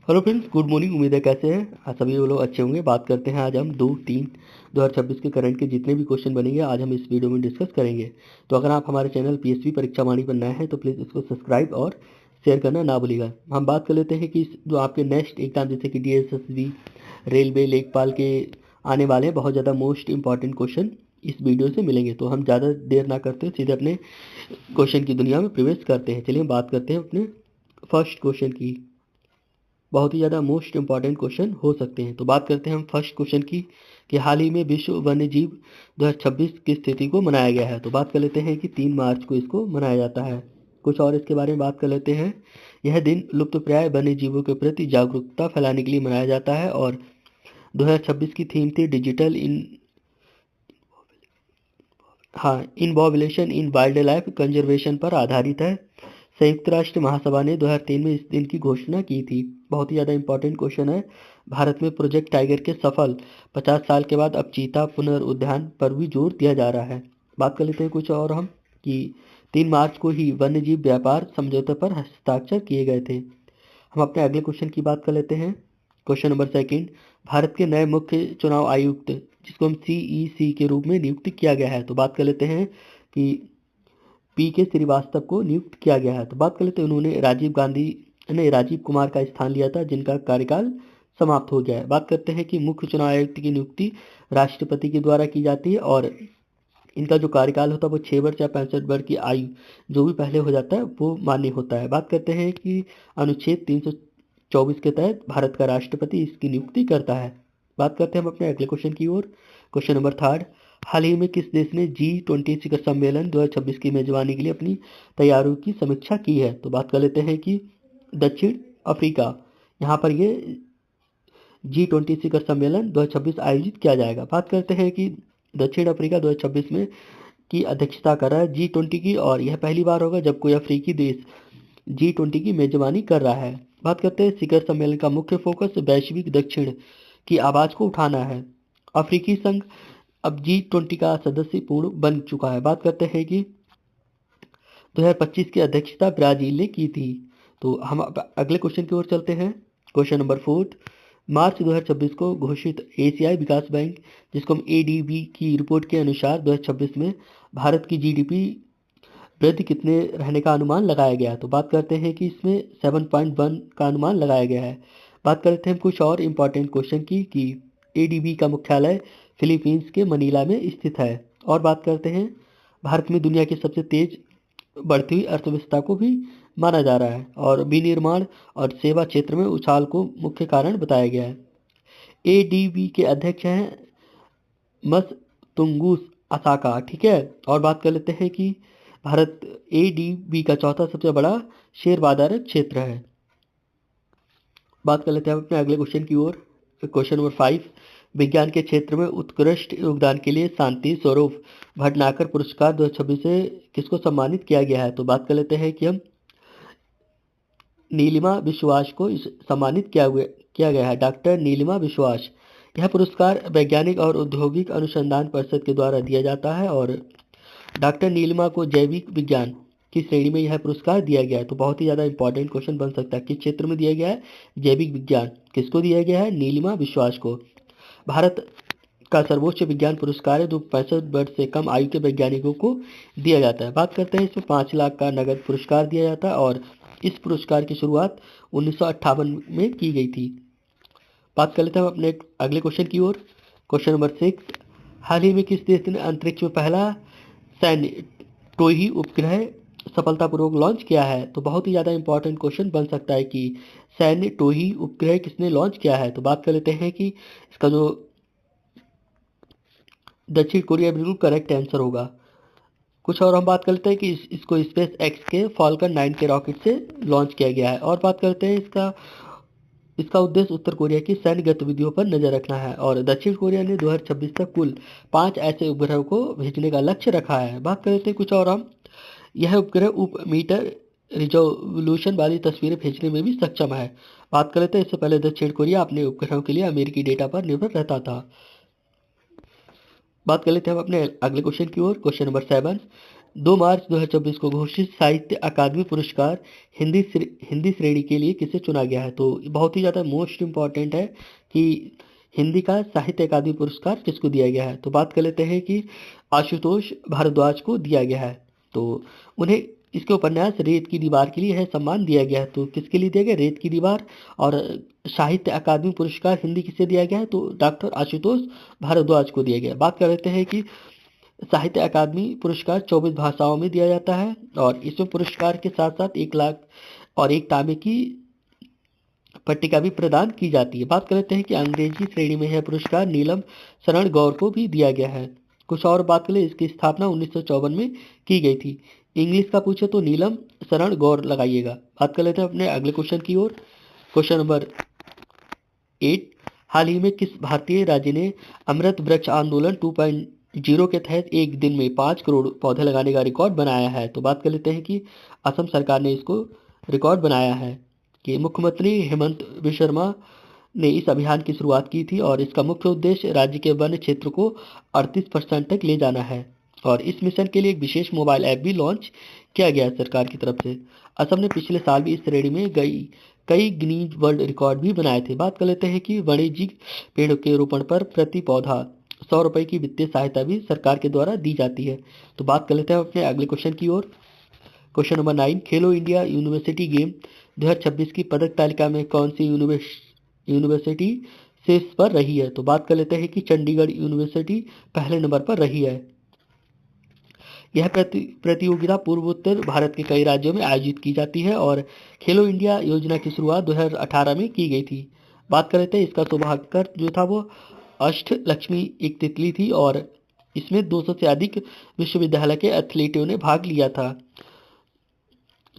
Hello friends, good morning. उम्मीद है कैसे हैं आज सभी लोग अच्छे होंगे। बात करते हैं आज हम 2-3-2026 के करंट के जितने भी क्वेश्चन बनेंगे आज हम इस वीडियो में डिस्कस करेंगे। तो अगर आप हमारे चैनल पीएसपी परीक्षा वाणी पर नए हैं तो प्लीज़ इसको सब्सक्राइब और शेयर करना ना भूलिएगा। हम बात कर लेते हैं कि जो आपके नेक्स्ट एग्जाम जैसे कि डीएसएसबी, रेलवे, लेखपाल के आने वाले हैं बहुत ज़्यादा मोस्ट इंपॉर्टेंट क्वेश्चन इस वीडियो से मिलेंगे। तो हम ज़्यादा देर ना करते सीधे अपने क्वेश्चन की दुनिया में प्रवेश करते हैं। चलिए हम बात करते हैं अपने फर्स्ट क्वेश्चन की। बहुत ही ज़्यादा मोस्ट इंपॉर्टेंट क्वेश्चन हो सकते हैं। तो बात करते हैं हम फर्स्ट क्वेश्चन की कि हाल ही में विश्व वन्य जीव 2026 की स्थिति को मनाया गया है। तो बात कर लेते हैं कि 3 मार्च को इसको मनाया जाता है। कुछ और इसके बारे में बात कर लेते हैं। यह दिन लुप्तप्राय वन्य जीवों के प्रति जागरूकता फैलाने के लिए मनाया जाता है और 2026 की थीम थी डिजिटल इनवॉल्वेशन इन वाइल्ड लाइफ कंजर्वेशन पर आधारित है। संयुक्त राष्ट्र महासभा ने 2003 में इस दिन की घोषणा की थी। बहुत ही ज़्यादा इंपॉर्टेंट क्वेश्चन है। भारत में प्रोजेक्ट टाइगर के सफल 50 साल के बाद अब चीता पुनरुद्धान पर भी जोर दिया जा रहा है। बात कर लेते हैं कुछ और हम कि 3 मार्च को ही वन्यजीव व्यापार समझौते पर हस्ताक्षर किए गए थे। हम अपने अगले क्वेश्चन की बात कर लेते हैं। क्वेश्चन नंबर सेकंड, भारत के नए मुख्य चुनाव आयुक्त जिसको हम सीईसी के रूप में नियुक्त किया गया है। तो बात कर लेते हैं कि पीके श्रीवास्तव को नियुक्त किया गया है। तो बात कर लेते हैं उन्होंने राजीव कुमार का स्थान लिया था जिनका कार्यकाल समाप्त हो गया है। बात करते हैं कि मुख्य चुनाव आयुक्त की नियुक्ति राष्ट्रपति के द्वारा की जाती है और इनका जो कार्यकाल होता है वो 6 वर्ष या 65 वर्ष की आयु जो भी पहले हो जाता है वो मान्य होता है। बात करते हैं कि अनुच्छेद 324 के तहत भारत का राष्ट्रपति इसकी नियुक्ति करता है। बात करते हैं हम अपने अगले क्वेश्चन की ओर। क्वेश्चन नंबर थर्ड, हाल ही में किस देश ने G20 शिखर सम्मेलन 2026 की मेजबानी के लिए अपनी तैयारियों की समीक्षा की है। तो बात कर लेते हैं कि दक्षिण अफ्रीका, यहाँ पर ये G20 शिखर सम्मेलन 2026 आयोजित किया जाएगा। बात करते हैं कि दक्षिण अफ्रीका 2026 में की अध्यक्षता कर रहा है G20 की और यह पहली बार होगा जब कोई अफ्रीकी देश G20 की मेजबानी कर रहा है। बात करते हैं शिखर सम्मेलन का मुख्य फोकस वैश्विक दक्षिण की आवाज़ को उठाना है। अफ्रीकी संघ अब G20 का सदस्य पूर्ण बन चुका है। बात करते हैं कि 2025 की अध्यक्षता ब्राजील ने की थी। तो हम अगले क्वेश्चन की ओर चलते हैं। क्वेश्चन नंबर फोर्थ, मार्च 2026 को घोषित एशियाई विकास बैंक जिसको हम एडीबी की रिपोर्ट के अनुसार 2026 में भारत की जीडीपी वृद्धि कितने रहने का अनुमान लगाया गया है। तो बात करते हैं कि इसमें 7.1 का अनुमान लगाया गया है। बात करते हैं कुछ और इम्पॉर्टेंट क्वेश्चन की कि एडीबी का मुख्यालय फिलीपींस के मनीला में स्थित है। और बात करते हैं भारत में दुनिया की सबसे तेज बढ़ती हुई अर्थव्यवस्था को भी माना जा रहा है और विनिर्माण और सेवा क्षेत्र में उछाल को मुख्य कारण बताया गया है। एडीबी के अध्यक्ष हैं मत्सुंगू असाका, ठीक है। और बात कर लेते हैं कि भारत एडीबी का चौथा सबसे बड़ा शेयर बाजार क्षेत्र है। बात कर लेते हैं अपने अगले क्वेश्चन की ओर। क्वेश्चन नंबर 5, विज्ञान के क्षेत्र में उत्कृष्ट योगदान के लिए शांति स्वरूप भटनागर पुरस्कार 2026 से किसको सम्मानित किया गया है। तो बात कर लेते हैं कि हम नीलिमा विश्वास को सम्मानित किया गया है, डॉक्टर नीलिमा विश्वास। यह पुरस्कार वैज्ञानिक और औद्योगिक अनुसंधान परिषद के द्वारा दिया जाता है और डॉक्टर नीलिमा को जैविक विज्ञान की श्रेणी में यह पुरस्कार दिया गया है। तो बहुत ही ज़्यादा इंपॉर्टेंट क्वेश्चन बन सकता है किस क्षेत्र में दिया गया है, जैविक विज्ञान। किसको दिया गया है, नीलिमा विश्वास को। भारत का सर्वोच्च विज्ञान पुरस्कार है जो 65 वर्ष से कम आयु के वैज्ञानिकों को दिया जाता है। बात करते हैं इसमें 5 लाख का नगद पुरस्कार दिया जाता है और इस पुरस्कार की शुरुआत 1958 में की गई थी। बात कर लेते हैं अपने अगले क्वेश्चन की ओर। क्वेश्चन नंबर 6, हाल ही में किस देश ने अंतरिक्ष में पहला सैन्य टोही उपग्रह सफलतापूर्वक लॉन्च किया है। तो बहुत ही ज़्यादा इंपॉर्टेंट क्वेश्चन बन सकता है कि सैन्य टोही उपग्रह किसने लॉन्च किया है। तो बात कर लेते हैं कि इसका जो दक्षिण कोरिया बिल्कुल करेक्ट आंसर होगा। कुछ और हम बात करते हैं कि इसको स्पेस एक्स के फॉल्कन 9 के रॉकेट से लॉन्च किया गया है। और बात करते हैं इसका उद्देश्य उत्तर कोरिया की सैन्य गतिविधियों पर नजर रखना है और दक्षिण कोरिया ने 2026 तक कुल 5 ऐसे उपग्रहों को भेजने का लक्ष्य रखा है। बात करते हैं कुछ और हम, यह उपग्रह उप मीटर रिजोल्यूशन वाली तस्वीरें भेजने में भी सक्षम है। बात कर लेते हैं इससे पहले दक्षिण कोरिया अपने उपग्रहों के लिए अमेरिकी डेटा पर निर्भर रहता था। बात कर लेते हैं हम अपने अगले क्वेश्चन की ओर। क्वेश्चन नंबर 7, 2 मार्च 2024 को घोषित साहित्य अकादमी पुरस्कार हिंदी श्रेणी के लिए किसे चुना गया है? तो बहुत ही ज़्यादा मोस्ट इम्पॉर्टेंट है कि हिंदी का साहित्य अकादमी पुरस्कार किसको दिया गया है? तो बात कर लेते हैं कि आशुतोष भारद्वाज को दिया गया है। तो उन्हें इसके उपन्यास रेत की दीवार के लिए यह सम्मान दिया गया है। तो किसके लिए दिया गया? रेत की दीवार। और साहित्य अकादमी पुरस्कार हिंदी किसे दिया गया है? तो डॉक्टर आशुतोष भारद्वाज को दिया गया। बात कर लेते हैं कि साहित्य अकादमी पुरस्कार 24 भाषाओं में दिया जाता है और इसमें पुरस्कार के साथ साथ 1 लाख और 1 तांबे की पट्टिका भी प्रदान की जाती है। बात कर लेते हैं कि अंग्रेजी श्रेणी में यह पुरस्कार नीलम शरण गौर को भी दिया गया है। कुछ और बात करें, इसकी स्थापना 1954 में की गई थी। इंग्लिश का पूछे तो नीलम शरण गौर लगाइएगा। बात कर लेते हैं अपने अगले क्वेश्चन की ओर। क्वेश्चन नंबर 8, हाल ही में किस भारतीय राज्य ने अमृत वृक्ष आंदोलन 2.0 के तहत एक दिन में 5 करोड़ पौधे लगाने का रिकॉर्ड बनाया है? तो बात कर लेते हैं कि असम सरकार ने इसको रिकॉर्ड बनाया है कि मुख्यमंत्री हेमंत बिश्व शर्मा ने इस अभियान की शुरुआत की थी और इसका मुख्य उद्देश्य राज्य के वन क्षेत्र को 38% तक ले जाना है। और इस मिशन के लिए एक विशेष मोबाइल ऐप भी लॉन्च किया गया है सरकार की तरफ से। असम ने पिछले साल भी इस श्रेणी में कई गिनीज वर्ल्ड रिकॉर्ड भी बनाए थे। बात कर लेते हैं कि वाणिज्यिक पेड़ के रोपण पर प्रति पौधा 100 रुपए की वित्तीय सहायता भी सरकार के द्वारा दी जाती है। तो बात कर लेते हैं अपने अगले क्वेश्चन की ओर। क्वेश्चन नंबर 9, खेलो इंडिया यूनिवर्सिटी गेम 2026 की पदक तालिका में कौन सी यूनिवर्सिटी शीर्ष पर रही है? तो बात कर लेते हैं कि चंडीगढ़ यूनिवर्सिटी पहले नंबर पर रही है। यह प्रतियोगिता पूर्वोत्तर भारत के कई राज्यों में आयोजित की जाती है और खेलो इंडिया योजना की शुरुआत 2018 में की गई थी। बात कर लेते हैं, इसका सौभाग्यकर जो था वो अष्टलक्ष्मी एक तितली थी और इसमें 200 से अधिक विश्वविद्यालय के एथलीटों ने भाग लिया था।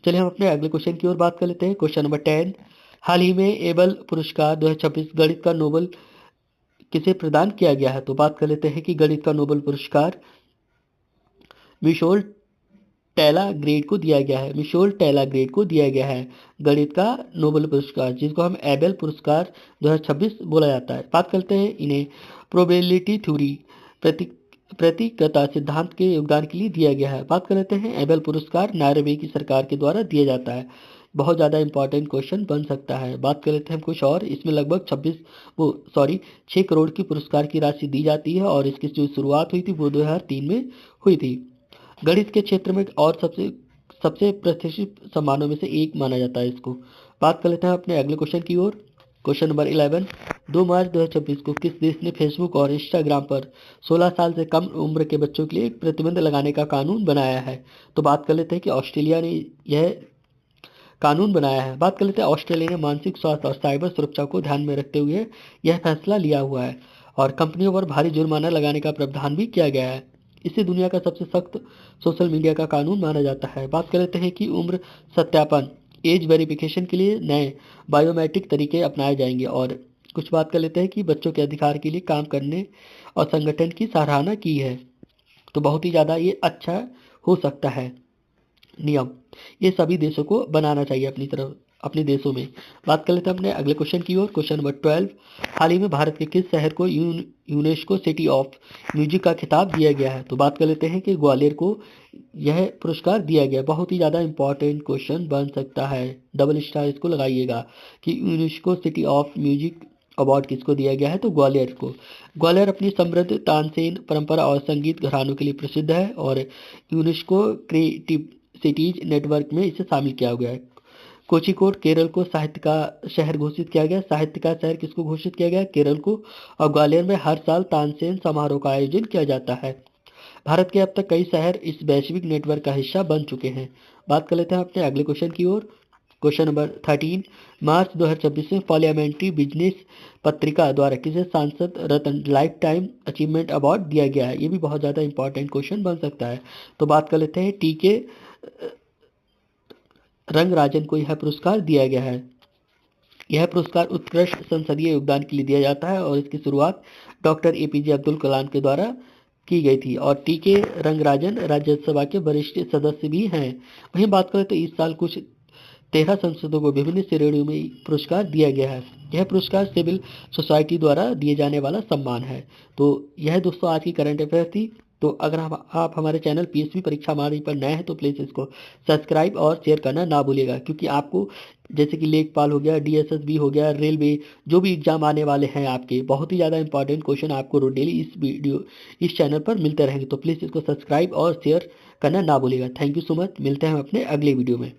चलिए हम अपने अगले क्वेश्चन की ओर बात कर लेते हैं। क्वेश्चन नंबर 10, हाल ही में एबल पुरस्कार 2026 गणित का नोबेल किसे प्रदान किया गया है? तो बात कर लेते हैं कि गणित का नोबेल पुरस्कार मिशेल टेला ग्रेड को दिया गया है। मिशेल टेला ग्रेड को दिया गया है गणित का नोबेल पुरस्कार, जिसको हम एबेल पुरस्कार 2026 बोला जाता है। बात करते हैं इन्हें प्रोबेबिलिटी थ्योरी प्रतिकता सिद्धांत के योगदान के लिए दिया गया है। बात कर लेते हैं एबेल पुरस्कार नॉर्वे की सरकार के द्वारा दिया जाता है। बहुत ज़्यादा इंपॉर्टेंट क्वेश्चन बन सकता है। बात कर लेते हैं हम कुछ और। इसमें लगभग 6 करोड़ की पुरस्कार की राशि दी जाती है और इसकी जो शुरुआत हुई थी वो 2003 में हुई थी। गणित के क्षेत्र में और सबसे प्रतिष्ठित सम्मानों में से एक माना जाता है इसको। बात कर लेते हैं अपने अगले क्वेश्चन की ओर। क्वेश्चन नंबर 11, 2 मार्च 2026 को किस देश ने फेसबुक और इंस्टाग्राम पर 16 साल से कम उम्र के बच्चों के लिए एक प्रतिबंध लगाने का कानून बनाया है? तो बात कर लेते हैं कि ऑस्ट्रेलिया ने यह कानून बनाया है। बात कर लेते हैं, ऑस्ट्रेलिया ने मानसिक स्वास्थ्य और साइबर सुरक्षा को ध्यान में रखते हुए यह फैसला लिया हुआ है और कंपनियों पर भारी जुर्माना लगाने का प्रावधान भी किया गया है। इसे दुनिया का सबसे सख्त सोशल मीडिया का कानून माना जाता है। बात कर लेते हैं कि उम्र सत्यापन एज वेरिफिकेशन के लिए नए बायोमेट्रिक तरीके अपनाए जाएंगे और कुछ बात कर लेते हैं कि बच्चों के अधिकार के लिए काम करने और संगठन की सराहना की है। तो बहुत ही ज़्यादा ये अच्छा हो सकता है नियम। ये सभी देशों को बनाना चाहिए अपने देशों में। बात कर लेते हैं अपने अगले क्वेश्चन की ओर। क्वेश्चन नंबर 12, हाल ही में भारत के किस शहर को यूनेस्को सिटी ऑफ म्यूजिक का खिताब दिया गया है? तो बात कर लेते हैं कि ग्वालियर को यह पुरस्कार दिया गया। बहुत ही ज़्यादा इंपॉर्टेंट क्वेश्चन बन सकता है, डबल स्टार इसको लगाइएगा कि UNESCO city of music award किसको दिया गया है? तो ग्वालियर को। ग्वालियर अपनी समृद्ध तानसेन परंपरा और संगीत घरानों के लिए प्रसिद्ध है और यूनेस्को क्रिएटिव सिटीज नेटवर्क में इसे शामिल किया गया है। कोझिकोड केरल को साहित्य का शहर घोषित किया गया। साहित्य का शहर किसको घोषित किया गया? केरल को। और ग्वालियर में हर साल तानसेन समारोह का आयोजन किया जाता है। भारत के अब तक कई शहर इस वैश्विक नेटवर्क का हिस्सा बन चुके हैं। बात कर लेते हैं अपने अगले क्वेश्चन की ओर। क्वेश्चन नंबर 13, मार्च 2026 में पार्लियामेंट्री बिजनेस पत्रिका द्वारा किसे सांसद रत्न लाइफ टाइम अचीवमेंट अवार्ड दिया गया है? ये भी बहुत ज़्यादा इंपॉर्टेंट क्वेश्चन बन सकता है। तो बात कर लेते हैं, टीके रंगराजन को यह पुरस्कार दिया गया है। यह पुरस्कार उत्कृष्ट संसदीय योगदान के लिए दिया जाता है और इसकी शुरुआत डॉक्टर एपीजे अब्दुल कलाम के द्वारा की गई थी और टीके रंगराजन राज्यसभा के वरिष्ठ सदस्य भी हैं। वहीं बात करें तो इस साल कुछ 13 संसदों को विभिन्न श्रेणियों में पुरस्कार दिया गया है। यह पुरस्कार सिविल सोसाइटी द्वारा दिए जाने वाला सम्मान है। तो यह दोस्तों आज की करंट अफेयर थी। तो अगर आप हमारे चैनल पीएसपी परीक्षा हमारी पर नए हैं तो प्लीज़ इसको सब्सक्राइब और शेयर करना ना भूलिएगा, क्योंकि आपको जैसे कि लेखपाल हो गया, डीएसएसबी हो गया, रेलवे, जो भी एग्जाम आने वाले हैं आपके, बहुत ही ज़्यादा इंपॉर्टेंट क्वेश्चन आपको डेली इस चैनल पर मिलते रहेंगे। तो प्लीज़ इसको सब्सक्राइब और शेयर करना ना भूलिएगा। थैंक यू सो मच, मिलते हैं हम अपने अगले वीडियो में।